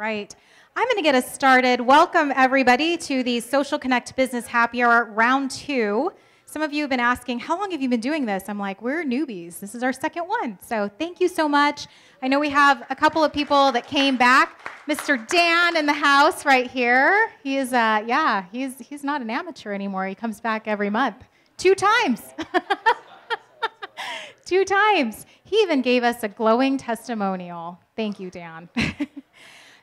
right. I'm going to get us started. Welcome, everybody, to the Social Connect Business Happy Hour Round 2. Some of you have been asking, how long have you been doing this? I'm like, we're newbies. This is our second one. So thank you so much. I know we have a couple of people that came back. Mr. Dan in the house right here. He is, he's not an amateur anymore. He comes back every month. 2 times. 2 times. He even gave us a glowing testimonial. Thank you, Dan.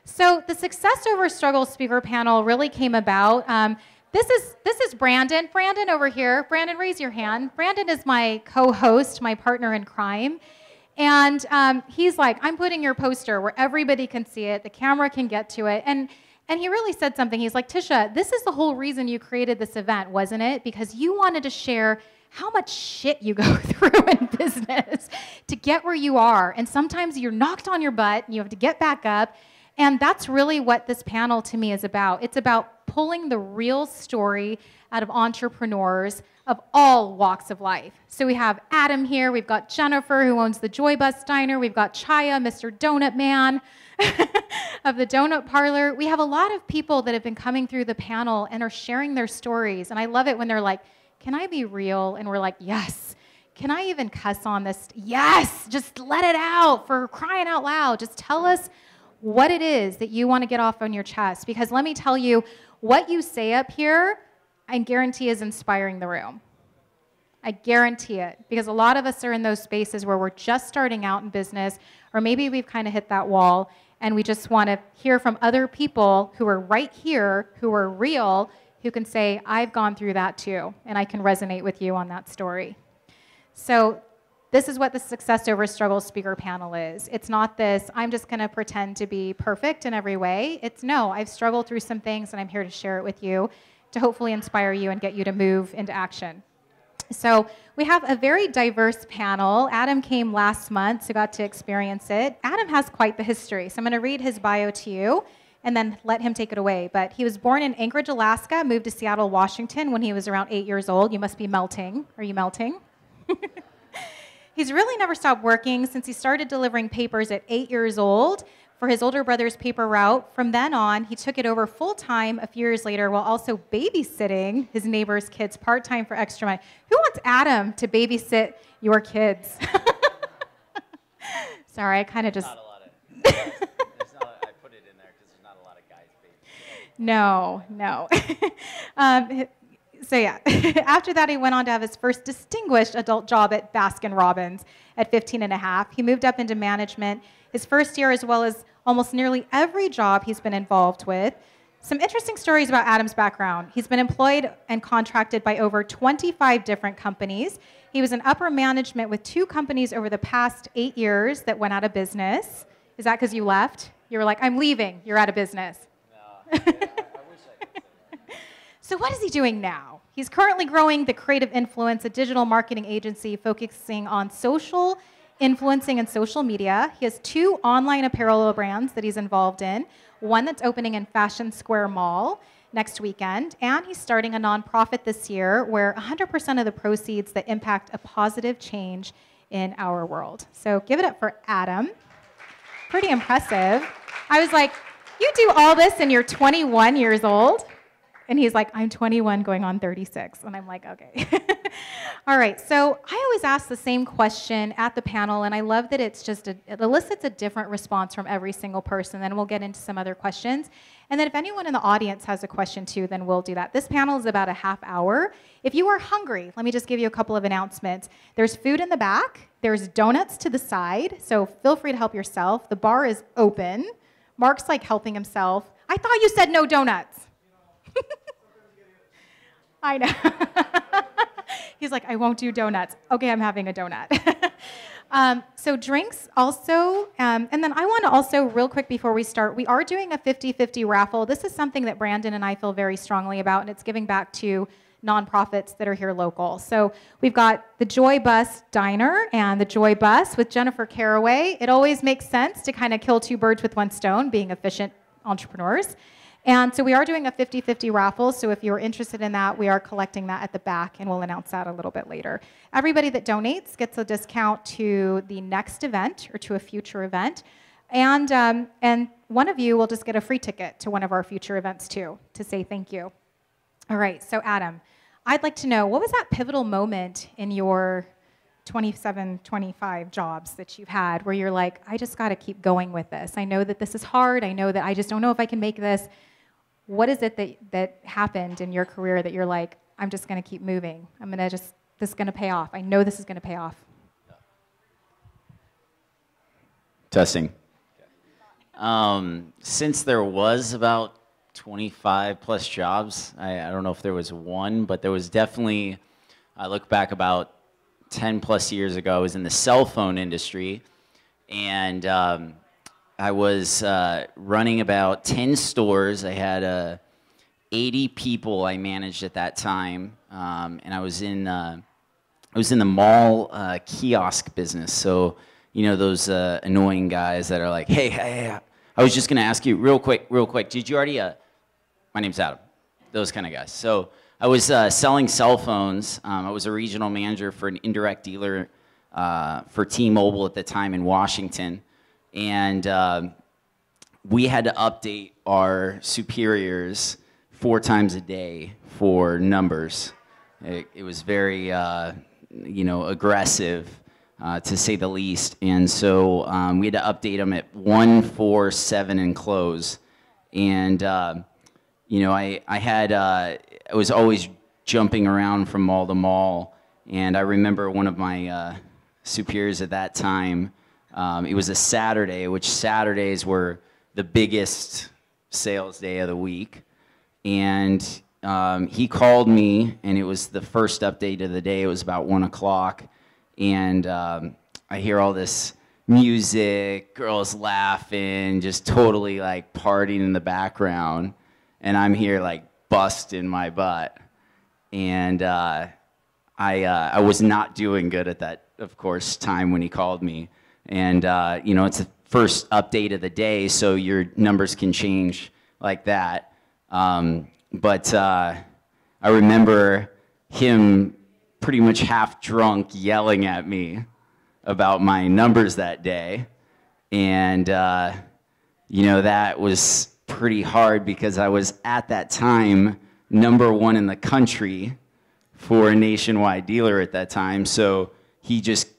So the Success Over Struggle speaker panel really came about. This is Brandon. Brandon over here. Brandon, raise your hand. Brandon is my co-host, my partner in crime. And he's like, I'm putting your poster where everybody can see it, the camera can get to it. And he really said something. He's like, Tisha, this is the whole reason you created this event, wasn't it? Because you wanted to share how much shit you go through in business to get where you are. And sometimes you're knocked on your butt and you have to get back up. And that's really what this panel to me is about. It's about pulling the real story out of entrepreneurs of all walks of life. So we have Adam here, we've got Jennifer who owns the Joy Bus Diner, we've got Chhaya, Mr. Donut Man of the Donut Parlor. We have a lot of people that have been coming through the panel and are sharing their stories. And I love it when they're like, can I be real? And we're like, yes. Can I even cuss on this? Yes, just let it out for crying out loud. Just tell us what it is that you want to get off on your chest. Because let me tell you, what you say up here, I guarantee is inspiring the room. I guarantee it. Because a lot of us are in those spaces where we're just starting out in business, or maybe we've kind of hit that wall, and we just want to hear from other people who are right here, who are real, who can say, I've gone through that too, and I can resonate with you on that story. So this is what the Success Over Struggle speaker panel is. It's not this, I'm just going to pretend to be perfect in every way. It's no, I've struggled through some things and I'm here to share it with you to hopefully inspire you and get you to move into action. So we have a very diverse panel. Adam came last month, so got to experience it. Adam has quite the history, so I'm going to read his bio to you and then let him take it away. But he was born in Anchorage, Alaska, moved to Seattle, Washington when he was around 8 years old. You must be melting. Are you melting? He's really never stopped working since he started delivering papers at 8 years old for his older brother's paper route. From then on, he took it over full-time a few years later while also babysitting his neighbor's kids part-time for extra money. Who wants Adam to babysit your kids? Sorry, I kind of just... Not a lot of... I put it in there because there's not a lot of guys babysitting. No. So yeah, after that, he went on to have his first distinguished adult job at Baskin-Robbins at 15 and a half. He moved up into management his first year, as well as almost nearly every job he's been involved with. Some interesting stories about Adam's background. He's been employed and contracted by over 25 different companies. He was in upper management with 2 companies over the past 8 years that went out of business. Is that because you left? You were like, I'm leaving. You're out of business. No, yeah, I wish I could say that. So what is he doing now? He's currently growing the Creative Influence, a digital marketing agency focusing on social influencing and social media. He has 2 online apparel brands that he's involved in, one that's opening in Fashion Square Mall next weekend, and he's starting a nonprofit this year where 100% of the proceeds that impact a positive change in our world. So give it up for Adam. Pretty impressive. I was like, you do all this and you're 21 years old? And he's like, I'm 21 going on 36. And I'm like, okay. All right, so I always ask the same question at the panel, and I love that it elicits a different response from every single person. Then we'll get into some other questions. And then if anyone in the audience has a question too, then we'll do that. This panel is about a half hour. If you are hungry, let me just give you a couple of announcements. There's food in the back. There's donuts to the side, so feel free to help yourself. The bar is open. Mark's like helping himself. I thought you said no donuts. I know. He's like, I won't do donuts. Okay, I'm having a donut. So drinks also, and then I want to also, real quick before we start, we are doing a 50-50 raffle. This is something that Brandon and I feel very strongly about, and it's giving back to nonprofits that are here local. So we've got the Joy Bus Diner and the Joy Bus with Jennifer Caraway. It always makes sense to kind of kill 2 birds with 1 stone, being efficient entrepreneurs. And so we are doing a 50-50 raffle, so if you're interested in that, we are collecting that at the back, and we'll announce that a little bit later. Everybody that donates gets a discount to the next event or to a future event. And one of you will just get a free ticket to one of our future events too, to say thank you. All right, so Adam, I'd like to know, what was that pivotal moment in your 27, 25 jobs that you've had where you're like, I just got to keep going with this. I know that this is hard. I know that I just don't know if I can make this. What is it that happened in your career that you're like, I'm just going to keep moving. This is going to pay off. I know this is going to pay off. Testing. Since there was about 25 plus jobs, I don't know if there was one, but there was definitely, I look back about 10 plus years ago, I was in the cell phone industry, and I was running about 10 stores. I had 80 people I managed at that time, and I was in the mall kiosk business. So, you know, those annoying guys that are like, hey, I was just going to ask you real quick, did you already, my name's Adam, those kind of guys. So I was selling cell phones. I was a regional manager for an indirect dealer for T-Mobile at the time in Washington. And we had to update our superiors 4 times a day for numbers. It was very, aggressive, to say the least. And so we had to update them at 1, 4, 7, and close. And, I was always jumping around from mall to mall. And I remember one of my superiors at that time, it was a Saturday, which Saturdays were the biggest sales day of the week. And he called me, and it was the first update of the day. It was about 1 o'clock. And I hear all this music, girls laughing, just totally like partying in the background. And I'm here like busting my butt. And I was not doing good at that, of course, time when he called me. And, it's the first update of the day, so your numbers can change like that. But I remember him pretty much half drunk yelling at me about my numbers that day. And, that was pretty hard because I was at that time #1 in the country for a nationwide dealer at that time. So he just,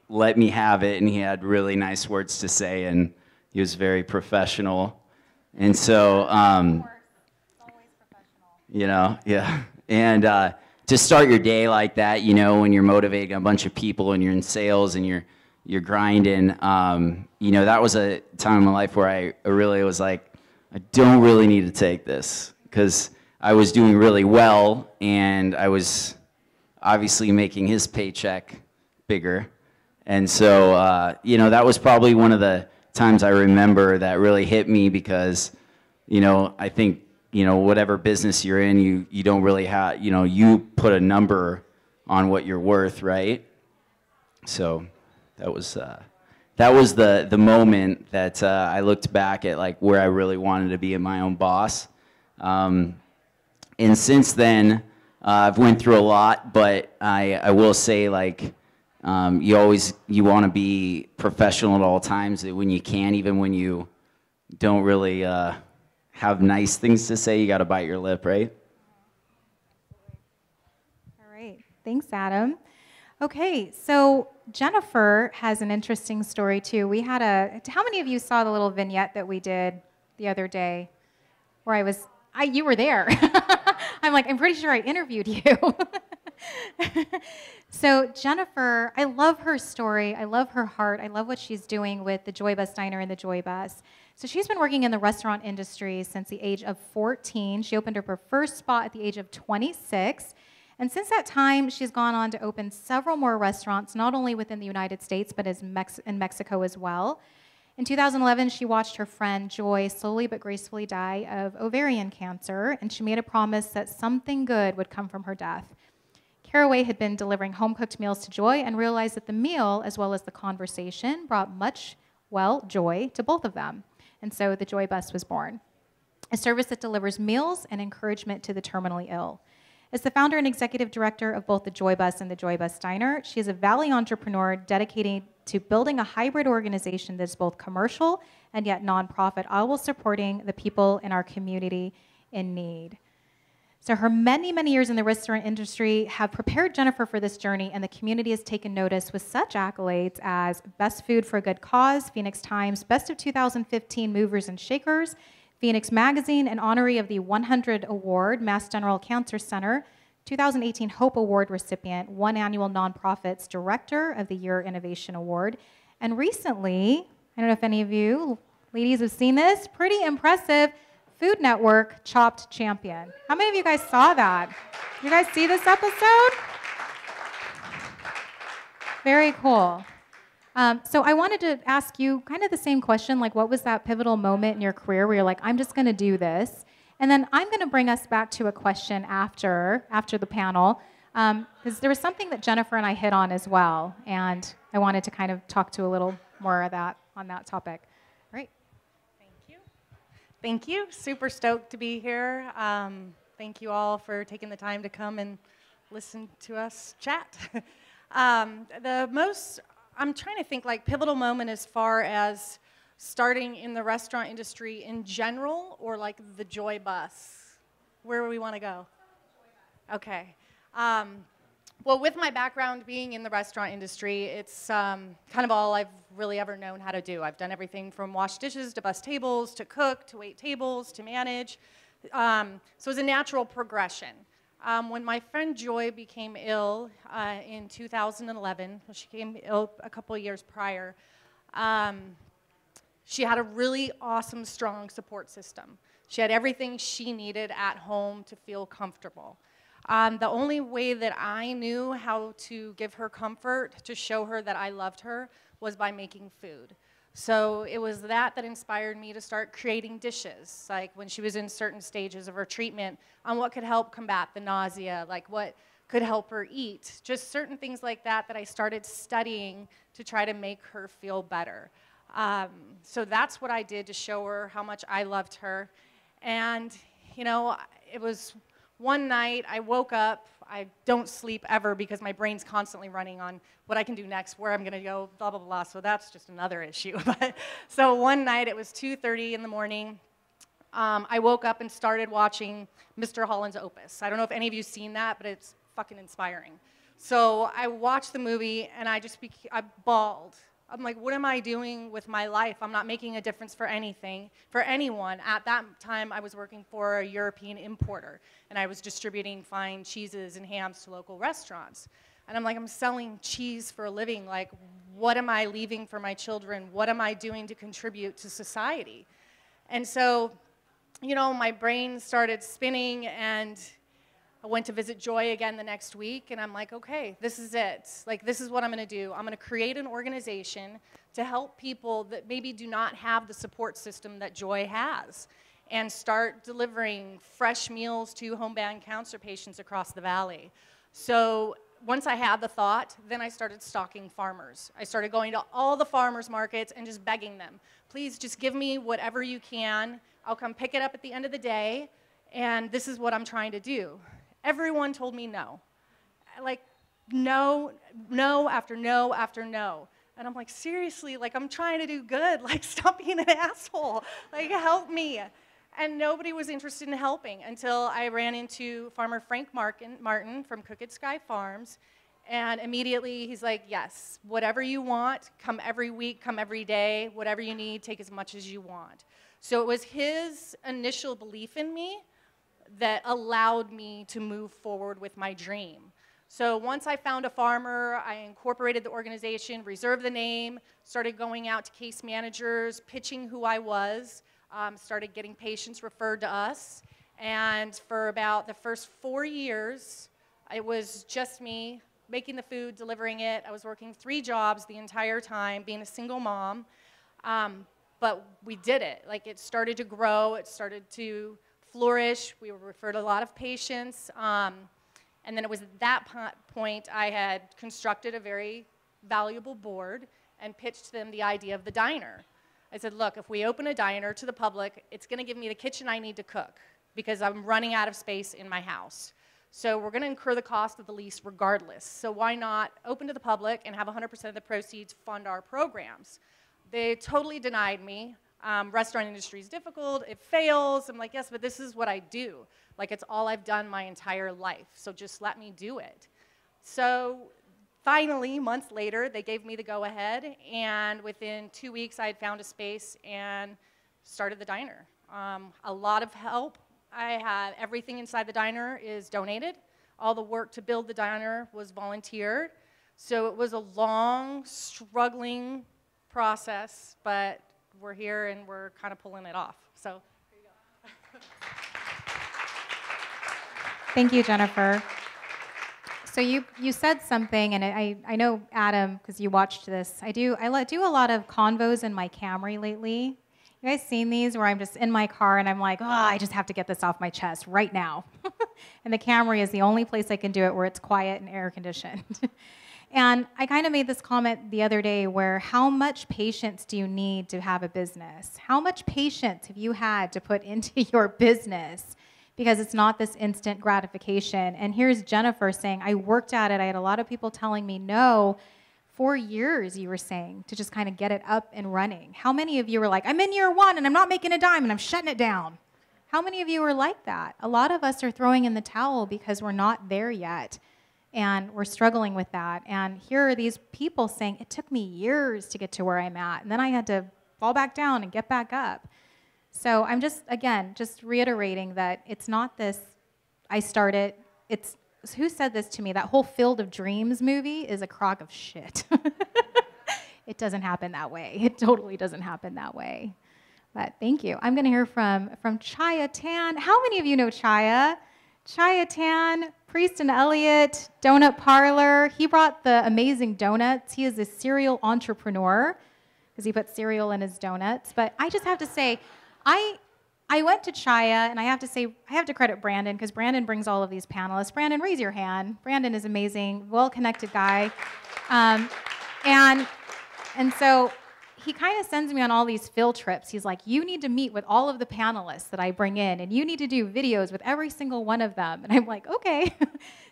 let me have it, and he had really nice words to say, and he was very professional. And so, yeah. And to start your day like that, when you're motivating a bunch of people and you're in sales and you're grinding, that was a time in my life where I really was like, I don't really need to take this, because I was doing really well, and I was obviously making his paycheck bigger. And so, that was probably one of the times I remember that really hit me, because, I think, whatever business you're in, you don't really have, you put a number on what you're worth, right? So that was the moment that I looked back at, like, where I really wanted to be my own boss. And since then, I've went through a lot, but I will say, like, you want to be professional at all times when you can, even when you don't really have nice things to say. You got to bite your lip, right? All right. Thanks, Adam. Okay, so Jennifer has an interesting story too. We had how many of you saw the little vignette that we did the other day where you were there. I'm like, I'm pretty sure I interviewed you. So Jennifer, I love her story. I love her heart. I love what she's doing with the Joy Bus Diner and the Joy Bus. So she's been working in the restaurant industry since the age of 14. She opened up her first spot at the age of 26. And since that time, she's gone on to open several more restaurants, not only within the United States, but in Mexico as well. In 2011, she watched her friend Joy slowly but gracefully die of ovarian cancer, and she made a promise that something good would come from her death. Caraway had been delivering home-cooked meals to Joy and realized that the meal, as well as the conversation, brought much, joy to both of them. And so the Joy Bus was born, a service that delivers meals and encouragement to the terminally ill. As the founder and executive director of both the Joy Bus and the Joy Bus Diner, she is a Valley entrepreneur dedicated to building a hybrid organization that's both commercial and yet nonprofit, all while supporting the people in our community in need. So her many, many years in the restaurant industry have prepared Jennifer for this journey, and the community has taken notice with such accolades as Best Food for a Good Cause, Phoenix Times, Best of 2015 Movers and Shakers, Phoenix Magazine, an honoree of the 100 Award, Mass General Cancer Center, 2018 Hope Award recipient, one annual Nonprofits Director of the Year Innovation Award, and recently, I don't know if any of you ladies have seen this, pretty impressive, Food Network Chopped Champion. How many of you guys saw that? You guys see this episode? Very cool. So I wanted to ask you kind of the same question, like what was that pivotal moment in your career where you're like, I'm just going to do this? And then I'm going to bring us back to a question after the panel, because there was something that Jennifer and I hit on as well, and I wanted to kind of talk to a little more of that on that topic. All right. Thank you. Thank you. Super stoked to be here. Thank you all for taking the time to come and listen to us chat. I'm trying to think like pivotal moment as far as starting in the restaurant industry in general or like the Joy Bus. Where do we want to go? Okay. Well, with my background being in the restaurant industry, it's kind of all I've really ever known how to do. I've done everything from wash dishes to bus tables to cook to wait tables to manage. So it was a natural progression. When my friend Joy became ill in 2011, she came ill a couple of years prior, she had a really awesome, strong support system. She had everything she needed at home to feel comfortable. The only way that I knew how to give her comfort, to show her that I loved her, was by making food. So it was that inspired me to start creating dishes, like when she was in certain stages of her treatment, on what could help combat the nausea, like what could help her eat, just certain things like that I started studying to try to make her feel better. So that's what I did to show her how much I loved her. And, you know, it was one night I woke up. I don't sleep ever because my brain's constantly running on what I can do next, where I'm going to go, blah, blah, blah. So that's just another issue. So one night, it was 2:30 in the morning. I woke up and started watching Mr. Holland's Opus. I don't know if any of you have seen that, but it's fucking inspiring. So I watched the movie, and I bawled. I'm like, what am I doing with my life? I'm not making a difference for anything, for anyone. At that time, I was working for a European importer, and I was distributing fine cheeses and hams to local restaurants. And I'm like, I'm selling cheese for a living. Like, what am I leaving for my children? What am I doing to contribute to society? And so, you know, my brain started spinning, and I went to visit Joy again the next week, and I'm like, okay, this is it. Like, this is what I'm going to do. I'm going to create an organization to help people that maybe do not have the support system that Joy has, and start delivering fresh meals to homebound cancer patients across the valley. So once I had the thought, then I started stalking farmers. I started going to all the farmers markets and just begging them, please just give me whatever you can. I'll come pick it up at the end of the day, and this is what I'm trying to do. Everyone told me no. Like, no, no after no after no. And I'm like, seriously, like, I'm trying to do good. Like, stop being an asshole. Like, help me. And nobody was interested in helping until I ran into Farmer Frank Martin from Crooked Sky Farms. And immediately he's like, yes, whatever you want, come every week, come every day, whatever you need, take as much as you want. So it was his initial belief in me that allowed me to move forward with my dream. So once I found a farmer, I incorporated the organization, reserved the name, started going out to case managers, pitching who I was, started getting patients referred to us. And for about the first 4 years, it was just me making the food, delivering it. I was working 3 jobs the entire time, being a single mom. But we did it. Like, it started to grow. It started to flourish. We were referred a lot of patients. And then it was at that point I had constructed a very valuable board and pitched them the idea of the diner. I said, look, if we open a diner to the public, it's going to give me the kitchen I need to cook because I'm running out of space in my house. So we're going to incur the cost of the lease regardless. So why not open to the public and have 100% of the proceeds fund our programs? They totally denied me. Restaurant industry is difficult. It fails. I'm like, yes, but this is what I do. Like, it's all I've done my entire life. So just let me do it. So finally, months later, they gave me the go-ahead. And within 2 weeks, I had found a space and started the diner. A lot of help. I have everything inside the diner is donated. All the work to build the diner was volunteered. So it was a long, struggling process, but we're here and we're kind of pulling it off. So here you go. Thank you, Jennifer. So you said something, and I know, Adam, because you watched this. I do a lot of convos in my Camry lately. You guys seen these where I'm just in my car and I'm like, oh, I just have to get this off my chest right now. And the Camry is the only place I can do it where it's quiet and air conditioned. And I kind of made this comment the other day where how much patience do you need to have a business? How much patience have you had to put into your business? Because it's not this instant gratification. And here's Jennifer saying, I worked at it. I had a lot of people telling me no. 4 years, you were saying, to just kind of get it up and running. How many of you were like, I'm in year 1 and I'm not making a dime and I'm shutting it down? How many of you were like that? A lot of us are throwing in the towel because we're not there yet. And we're struggling with that. And here are these people saying, it took me years to get to where I'm at. And then I had to fall back down and get back up. So I'm just, again, just reiterating that it's not this, I started, it's, who said this to me? That whole Field of Dreams movie is a crock of shit. It doesn't happen that way. It totally doesn't happen that way. But thank you. I'm going to hear from Chhaya Tan. How many of you know Chhaya? Chhaya Tan, Priest and Elliott, Donut Parlor. He brought the amazing donuts. He is a serial entrepreneur because he puts cereal in his donuts. But I just have to say, I went to Chhaya, and I have to say, I have to credit Brandon, because Brandon brings all of these panelists. Brandon, raise your hand. Brandon is amazing, well-connected guy. And so he kind of sends me on all these field trips. He's like, you need to meet with all of the panelists that I bring in, and you need to do videos with every single one of them. And I'm like, okay.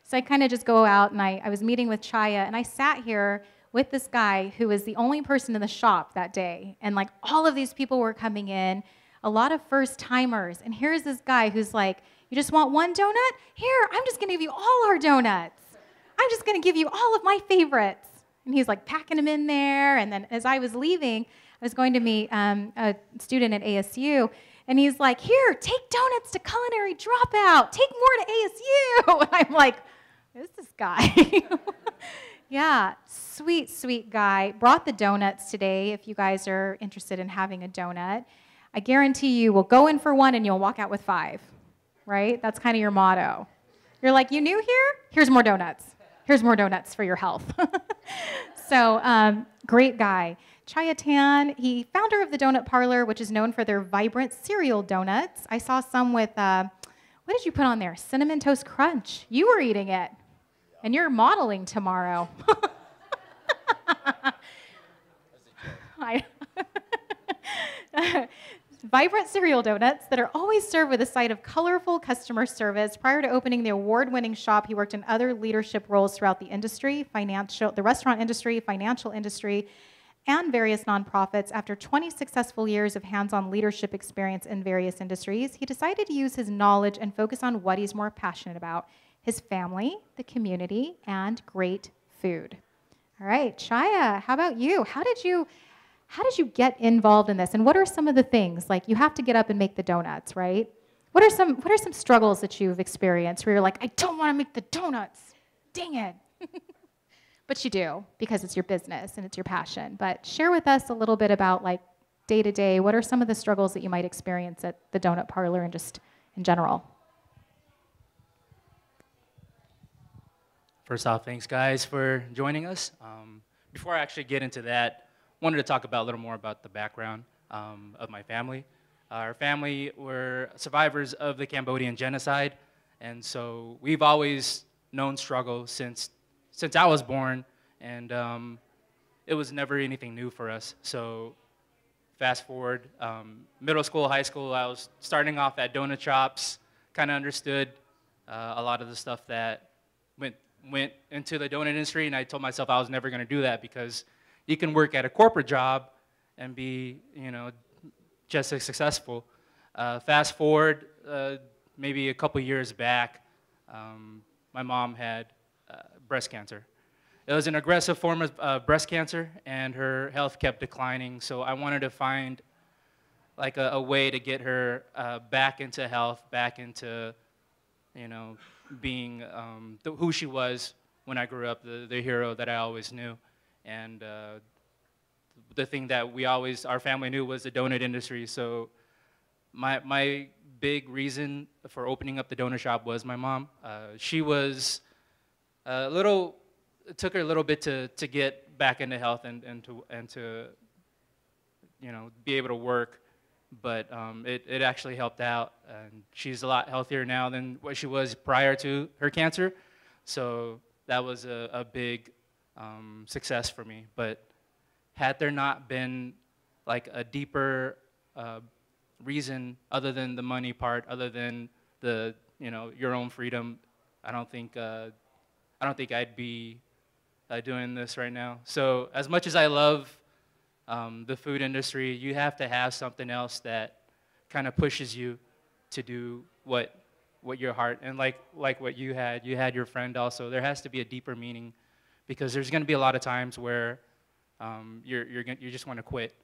So I kind of just go out, and I was meeting with Chhaya, and I sat here with this guy who was the only person in the shop that day. And like all of these people were coming in, a lot of first-timers. And here's this guy who's like, you just want one donut? Here, I'm just going to give you all our donuts. I'm just going to give you all of my favorites. And he's like packing them in there. And then as I was leaving, I was going to meet a student at ASU. And he's like, here, take donuts to Culinary Dropout. Take more to ASU. And I'm like, who's this guy? Yeah, sweet, sweet guy. Brought the donuts today if you guys are interested in having a donut. I guarantee you will go in for one and you'll walk out with 5, right? That's kind of your motto. You're like, you new here? Here's more donuts. Here's more donuts for your health. So great guy. Chhaya Tan, he founder of the Donut Parlor, which is known for their vibrant cereal donuts. I saw some with, what did you put on there? Cinnamon Toast Crunch. You were eating it. And you're modeling tomorrow. Vibrant cereal donuts that are always served with a side of colorful customer service. Prior to opening the award-winning shop, he worked in other leadership roles throughout the industry, the restaurant industry, financial industry, and various nonprofits. After 20 successful years of hands-on leadership experience in various industries, he decided to use his knowledge and focus on what he's more passionate about: his family, the community, and great food. All right, Chhaya, how about you? How did you get involved in this? And what are some of the things? Like, you have to get up and make the donuts, right? What are some struggles that you've experienced where you're like, I don't want to make the donuts. Dang it. But you do, because it's your business and it's your passion. But share with us a little bit about, like, day to day, what are some of the struggles that you might experience at the Donut Parlor and just in general? First off, thanks guys for joining us. Before I actually get into that, wanted to talk about a little more about the background of my family. Our family were survivors of the Cambodian genocide, and so we've always known struggle since I was born, and it was never anything new for us. So fast forward, middle school, high school, I was starting off at donut shops, kind of understood a lot of the stuff that went into the donut industry, and I told myself I was never going to do that because you can work at a corporate job and be, you know, just as successful. Fast forward maybe a couple years back, my mom had breast cancer. It was an aggressive form of breast cancer, and her health kept declining. So I wanted to find like a way to get her back into health, back into, you know, being who she was when I grew up, the hero that I always knew. And the thing that our family knew was the donut industry. So my big reason for opening up the donut shop was my mom. She was it took her a little bit to get back into health and to you know, be able to work, but it actually helped out, and she's a lot healthier now than what she was prior to her cancer. So that was a big success for me. But had there not been like a deeper reason other than the money part, other than the, you know, your own freedom, I don't think I'd be doing this right now. So as much as I love the food industry, you have to have something else that kind of pushes you to do what your heart, and like what you had your friend also. There has to be a deeper meaning, because there's going to be a lot of times where you just want to quit,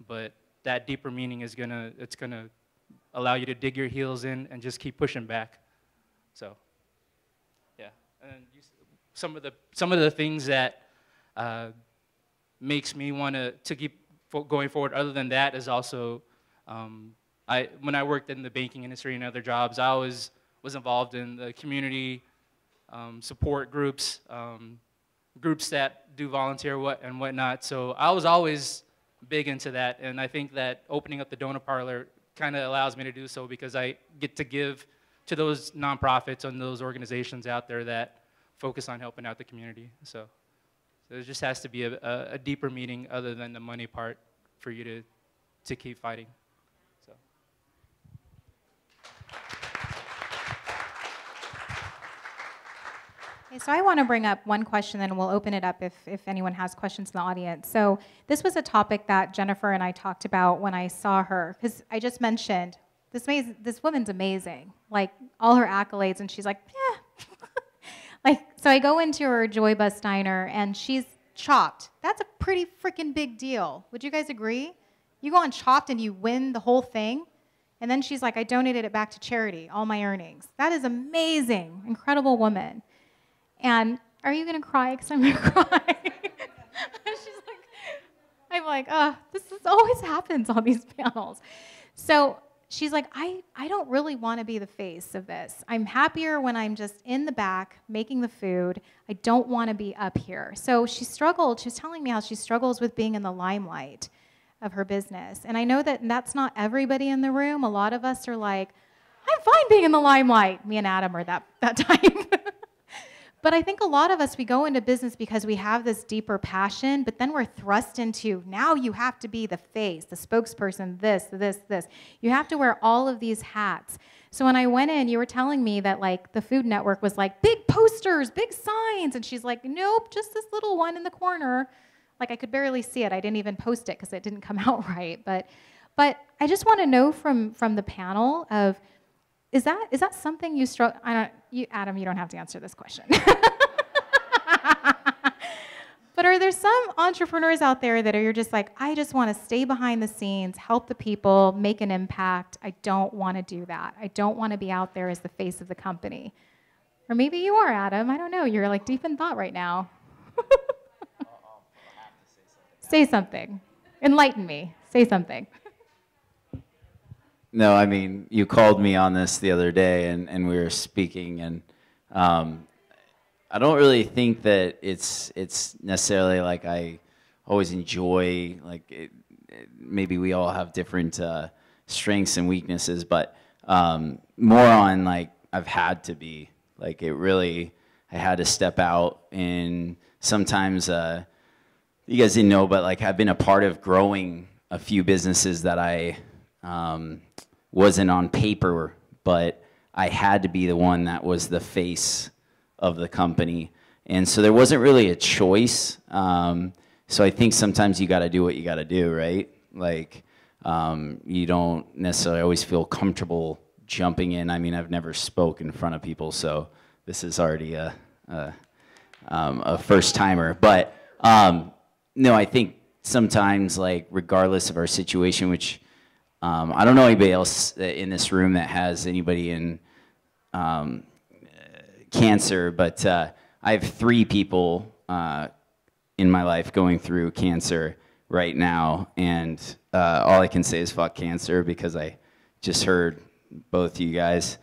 but that deeper meaning is gonna allow you to dig your heels in and just keep pushing back. So yeah, and some of the things that makes me want to keep going forward other than that is also, when I worked in the banking industry and other jobs, I always was involved in the community support groups, groups that do volunteer and whatnot. So I was always big into that, and I think that opening up the donut parlor kind of allows me to do so, because I get to give to those nonprofits and those organizations out there that focus on helping out the community. So there just has to be a deeper meaning other than the money part for you to keep fighting. So. Okay, so I want to bring up one question, then we'll open it up if anyone has questions in the audience. So this was a topic that Jennifer and I talked about when I saw her, because I just mentioned this woman's amazing, like all her accolades, and she's like, yeah. Like, so I go into her Joy Bus Diner, and she's Chopped. That's a pretty freaking big deal. Would you guys agree? You go on Chopped and you win the whole thing, and then she's like, I donated it back to charity, all my earnings. That is amazing. Incredible woman. And are you going to cry? Because I'm going to cry. I'm like, this always happens on these panels. So she's like, I don't really want to be the face of this. I'm happier when I'm just in the back making the food. I don't want to be up here. So she struggled. She was telling me how she struggles with being in the limelight of her business. And I know that that's not everybody in the room. A lot of us are like, I'm fine being in the limelight. Me and Adam were that time. But I think a lot of us, we go into business because we have this deeper passion, but then we're thrust into, now you have to be the face, the spokesperson, this. You have to wear all of these hats. So when I went in, you were telling me that like the Food Network was like big posters, big signs, and she's like, nope, just this little one in the corner. Like I could barely see it. I didn't even post it because it didn't come out right. But I just want to know from the panel of, is that something you struggle? Adam, you don't have to answer this question. But are there some entrepreneurs out there that you're just like, I just want to stay behind the scenes, help the people, make an impact. I don't want to do that. I don't want to be out there as the face of the company. Or maybe you are, Adam. I don't know. You're like deep in thought right now. Say something. Enlighten me. Say something. No, I mean, you called me on this the other day, and we were speaking, and I don't really think that it's necessarily like I always enjoy, like, maybe we all have different strengths and weaknesses, but more on, like, I've had to be. Like, I had to step out, and sometimes, you guys didn't know, but, like, I've been a part of growing a few businesses that I wasn't on paper, but I had to be the one that was the face of the company. And so there wasn't really a choice. So I think sometimes you got to do what you got to do, right? Like, you don't necessarily always feel comfortable jumping in. I mean, I've never spoken in front of people, so this is already a first timer. But no, I think sometimes, like, regardless of our situation, which I don't know anybody else in this room that has anybody in cancer, but I have 3 people in my life going through cancer right now, and all I can say is fuck cancer, because I just heard both you guys.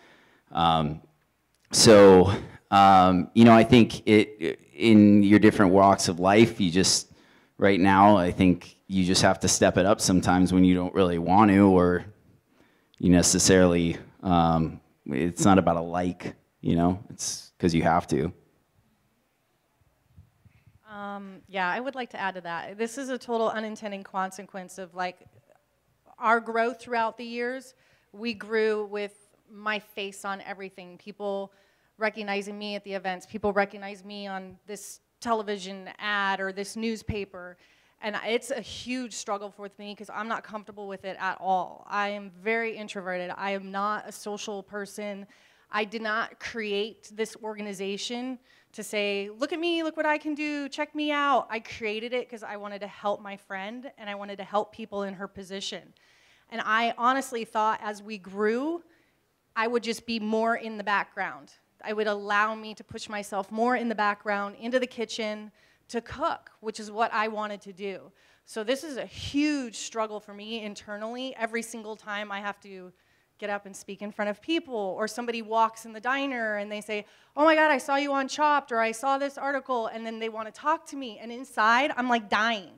So you know, I think in your different walks of life, you just, right now, I think you just have to step it up sometimes when you don't really want to, or you necessarily, it's not about a like, you know, it's because you have to. Yeah, I would like to add to that. This is a total unintended consequence of, like, our growth throughout the years. We grew with my face on everything. People recognizing me at the events. People recognize me on this television ad or this newspaper. And it's a huge struggle with me because I'm not comfortable with it at all. I am very introverted. I am not a social person. I did not create this organization to say, look at me, look what I can do, check me out. I created it because I wanted to help my friend, and I wanted to help people in her position. And I honestly thought as we grew, I would just be more in the background. I would allow me to push myself more in the background, into the kitchen, to cook, which is what I wanted to do. So this is a huge struggle for me internally. Every single time I have to get up and speak in front of people, or somebody walks in the diner and they say, oh my God, I saw you on Chopped, or I saw this article, and then they want to talk to me, and inside I'm like dying.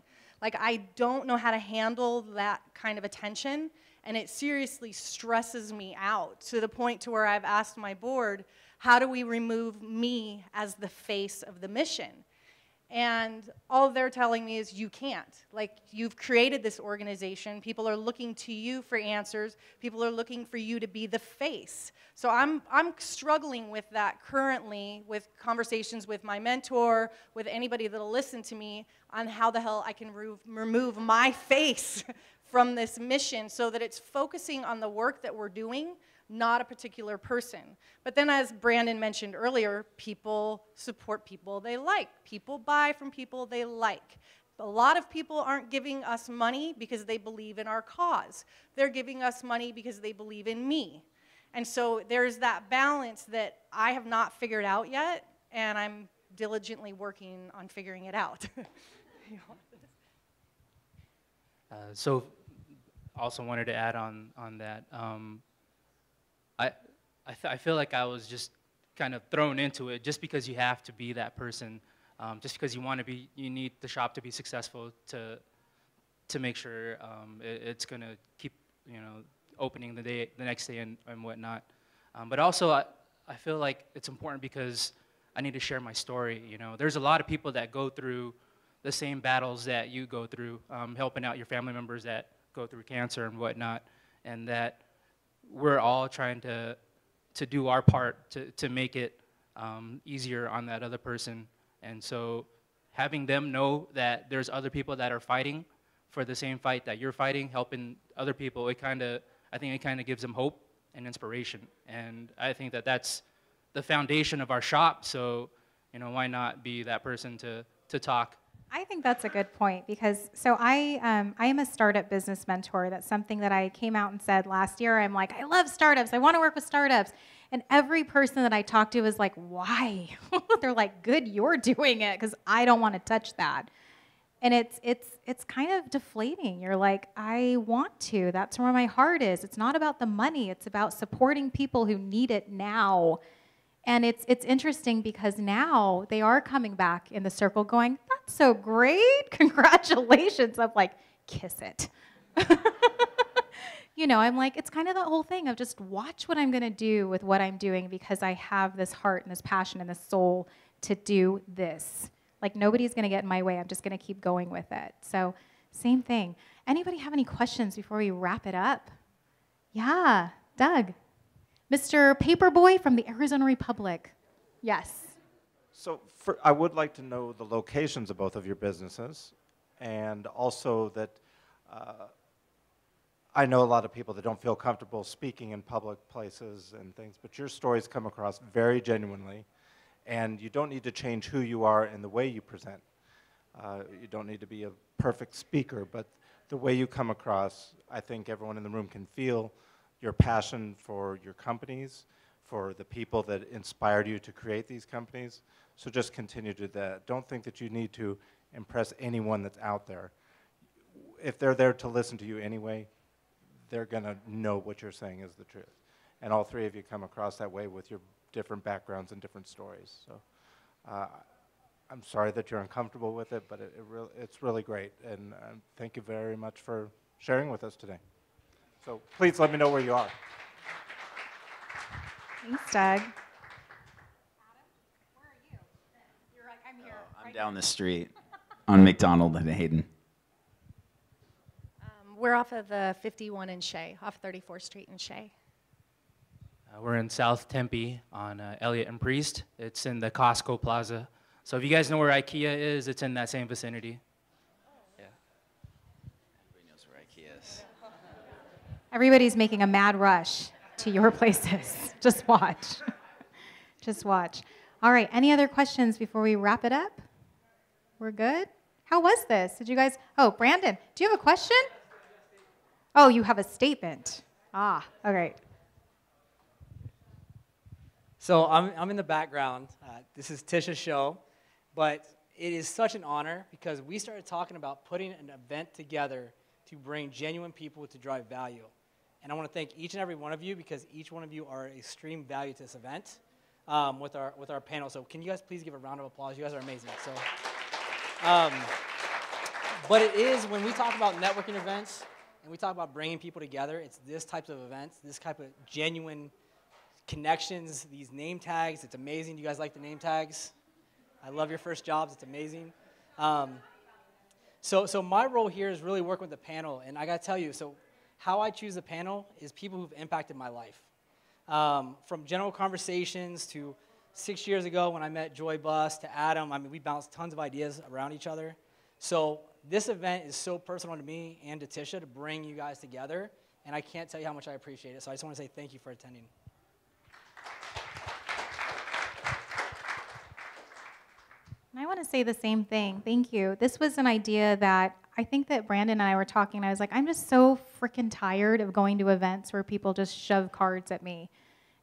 Like, I don't know how to handle that kind of attention, and it seriously stresses me out to the point to where I've asked my board, how do we remove me as the face of the mission? And all they're telling me is, you can't. Like, you've created this organization. People are looking to you for answers. People are looking for you to be the face. So I'm struggling with that currently, with conversations with my mentor, with anybody that'll listen to me, on how the hell I can remove my face from this mission so that it's focusing on the work that we're doing, not a particular person. But then, as Brandon mentioned earlier, people support people they like. People buy from people they like. A lot of people aren't giving us money because they believe in our cause. They're giving us money because they believe in me. And so there's that balance that I have not figured out yet, and I'm diligently working on figuring it out. So also wanted to add on that. I feel like I was just kind of thrown into it just because you have to be that person, just because you need the shop to be successful to make sure it's gonna keep, you know, opening the next day and whatnot. But also I feel like it's important because I need to share my story. You know, there's a lot of people that go through the same battles that you go through, helping out your family members that go through cancer and whatnot, and that we're all trying to do our part to make it easier on that other person. And so having them know that there's other people that are fighting for the same fight that you're fighting, helping other people, I think it kind of gives them hope and inspiration. And I think that that's the foundation of our shop. So, you know, why not be that person to talk? I think that's a good point, because so I am a startup business mentor. That's something that I came out and said last year. I'm like, I love startups. I want to work with startups. And every person that I talked to was like, why? They're like, good, you're doing it, because I don't want to touch that. And it's kind of deflating. You're like, I want to. That's where my heart is. It's not about the money. It's about supporting people who need it now. And it's interesting because now they are coming back in the circle going, that's so great, congratulations. I'm like, kiss it. You know, I'm like, it's kind of the whole thing of just watch what I'm going to do with what I'm doing, because I have this heart and this passion and this soul to do this. Like, nobody's going to get in my way. I'm just going to keep going with it. So same thing. Anybody have any questions before we wrap it up? Yeah, Doug. Mr. Paperboy from the Arizona Republic. Yes. So I would like to know the locations of both of your businesses, and also that I know a lot of people that don't feel comfortable speaking in public places and things, but your stories come across very genuinely, and you don't need to change who you are in the way you present. You don't need to be a perfect speaker, but the way you come across, I think everyone in the room can feel your passion for your companies, for the people that inspired you to create these companies. So just continue to do that. Don't think that you need to impress anyone that's out there. If they're there to listen to you anyway, they're going to know what you're saying is the truth. And all three of you come across that way with your different backgrounds and different stories. So I'm sorry that you're uncomfortable with it, but it's really great. And thank you very much for sharing with us today. So please let me know where you are. Thanks, Doug. Adam, where are you? You're like, I'm here. I'm down the street on McDonald and Hayden. We're off of 51 in Shea, off 34th Street in Shea. We're in South Tempe on Elliott and Priest. It's in the Costco Plaza. So if you guys know where IKEA is, it's in that same vicinity. Yeah. Everybody knows where IKEA is. Everybody's making a mad rush to your places. Just watch. Just watch. All right, any other questions before we wrap it up? We're good? How was this? Did you guys, oh, Brandon, do you have a question? Oh, you have a statement. Ah, all right. So I'm in the background. This is Tisha's show, but it is such an honor because we started talking about putting an event together to bring genuine people to drive value. And I want to thank each and every one of you because each one of you are extreme value to this event with our panel. So can you guys please give a round of applause? You guys are amazing. So, but it is, when we talk about networking events and we talk about bringing people together, it's this type of events, this type of genuine connections, these name tags. It's amazing. You guys like the name tags? I love your first jobs. It's amazing. So my role here is really working with the panel. And I got to tell you, so how I choose the panel is people who've impacted my life. From general conversations to 6 years ago when I met Joy Buss to Adam. I mean, we bounced tons of ideas around each other. So this event is so personal to me and to Tisha to bring you guys together. And I can't tell you how much I appreciate it. So I just want to say thank you for attending. And I want to say the same thing. Thank you. This was an idea that I think that Brandon and I were talking, and I was like, I'm just so freaking tired of going to events where people just shove cards at me.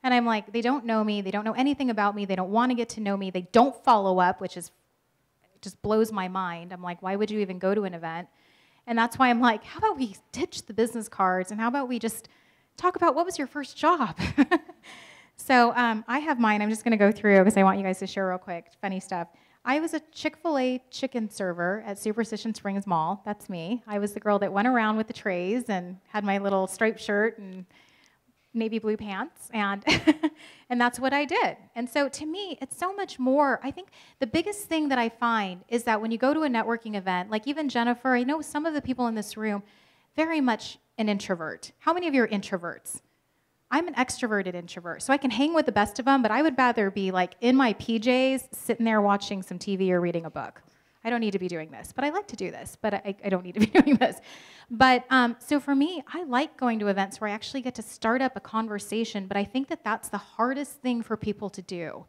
And I'm like, they don't know me. They don't know anything about me. They don't want to get to know me. They don't follow up, which is just blows my mind. I'm like, why would you even go to an event? And that's why I'm like, how about we ditch the business cards, and how about we just talk about what was your first job? So I have mine. I'm just going to go through because I want you guys to share real quick. Funny stuff. I was a Chick-fil-A chicken server at Superstition Springs Mall. That's me. I was the girl that went around with the trays and had my little striped shirt and navy blue pants, and and that's what I did. And so to me, it's so much more. I think the biggest thing that I find is that when you go to a networking event, like even Jennifer, I know some of the people in this room, very much an introvert. How many of you are introverts? I'm an extroverted introvert, so I can hang with the best of them, but I would rather be like in my PJs, sitting there watching some TV or reading a book. I don't need to be doing this, but I like to do this, but I don't need to be doing this. But so for me, I like going to events where I actually get to start up a conversation, but I think that that's the hardest thing for people to do.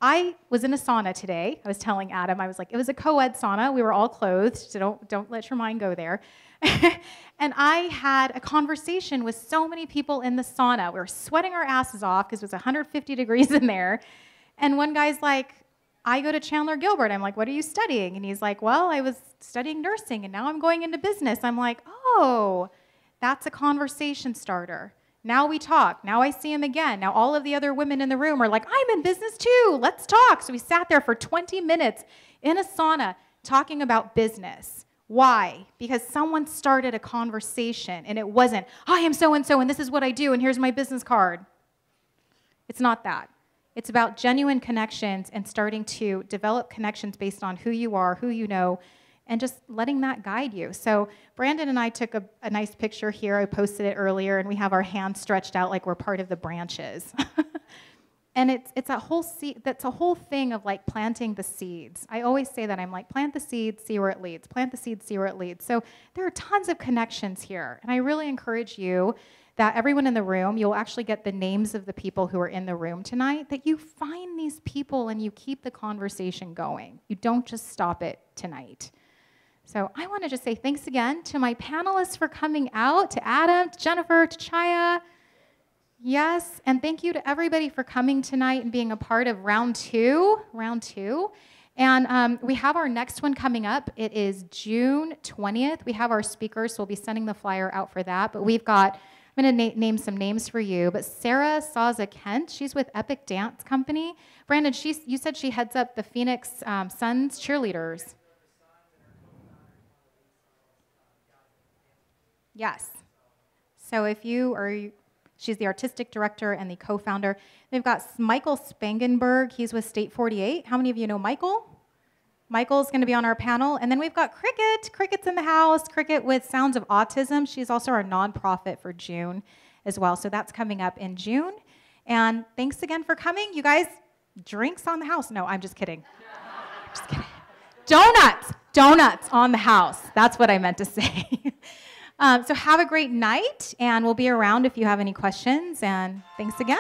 I was in a sauna today. I was telling Adam, I was like, it was a co-ed sauna. We were all clothed, so don't let your mind go there. And I had a conversation with so many people in the sauna. We were sweating our asses off because it was 150 degrees in there. And one guy's like, I go to Chandler Gilbert. I'm like, what are you studying? And he's like, well, I was studying nursing, and now I'm going into business. I'm like, oh, that's a conversation starter. Now we talk. Now I see him again. Now all of the other women in the room are like, I'm in business too. Let's talk. So we sat there for 20 minutes in a sauna talking about business. Why? Because someone started a conversation, and it wasn't, I am so-and-so, and this is what I do, and here's my business card. It's not that. It's about genuine connections and starting to develop connections based on who you are, who you know, and just letting that guide you. So Brandon and I took a nice picture here. I posted it earlier, and we have our hands stretched out like we're part of the branches. And it's a whole that's a whole thing of like planting the seeds. I always say that. I'm like, plant the seed, see where it leads. Plant the seed, see where it leads. So there are tons of connections here. And I really encourage you that everyone in the room, you'll actually get the names of the people who are in the room tonight, that you find these people and you keep the conversation going. You don't just stop it tonight. So I want to just say thanks again to my panelists for coming out, to Adam, to Jennifer, to Chhaya. Yes, and thank you to everybody for coming tonight and being a part of round two. And we have our next one coming up. It is June 20th. We have our speakers, so we'll be sending the flyer out for that. But we've got, I'm going to name some names for you, but Sarah Sauza-Kent, she's with Epic Dance Company. Brandon, you said she heads up the Phoenix Suns cheerleaders. Yes. So if you are... She's the artistic director and the co-founder. They've got Michael Spangenberg. He's with State 48. How many of you know Michael? Michael's going to be on our panel. And then we've got Cricket. Cricket's in the house. Cricket with Sounds of Autism. She's also our nonprofit for June as well. So that's coming up in June. And thanks again for coming. You guys, drinks on the house. No, I'm just kidding. Just kidding. Donuts on the house. That's what I meant to say. So have a great night, and we'll be around if you have any questions, and thanks again.